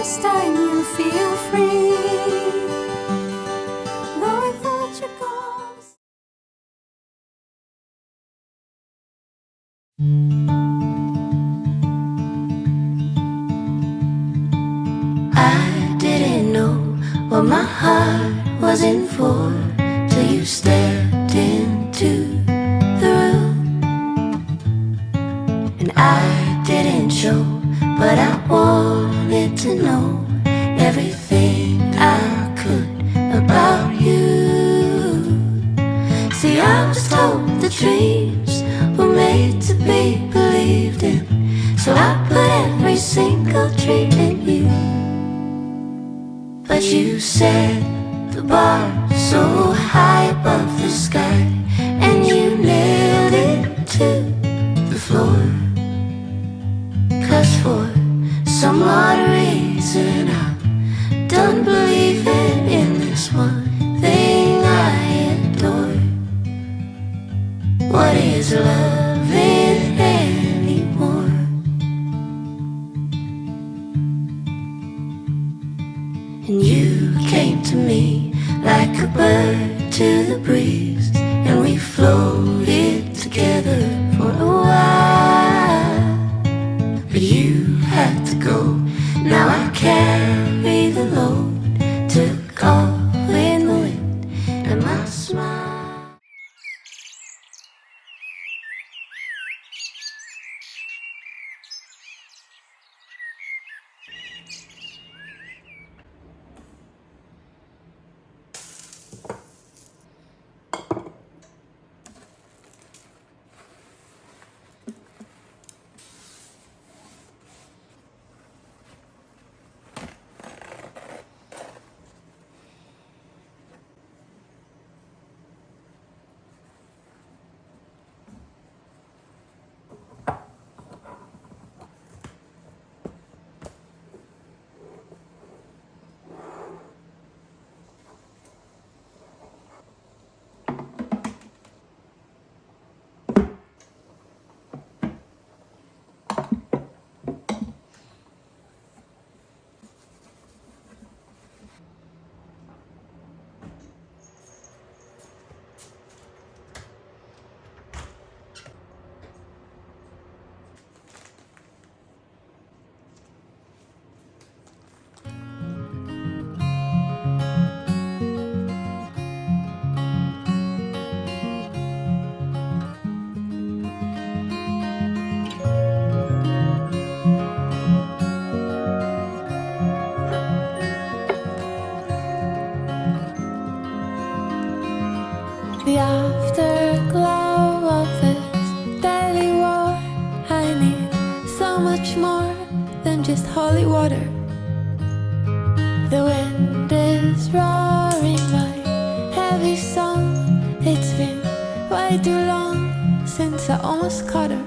first time you feel free. Though I thought you're gone. I didn't know what my heart was in for till you stepped into the room. And I didn't show, but I wanted to know everything I could about you. See, I was told the dreams were made to be believed in, so I put every single dream in you. But you set the bar so high above the sky, and you nailed it to the floor. 'Cause for some odd reason I'm done believing in this one thing I adore. What is loving anymore? And you came to me like a bird to the breeze, and we floated together for a while. But you had to go, now I carry the load. Took off in the wind and my smile. The afterglow of this deadly war, I need so much more than just holy water. The wind is roaring my heavy song. It's been way too long since I almost caught her.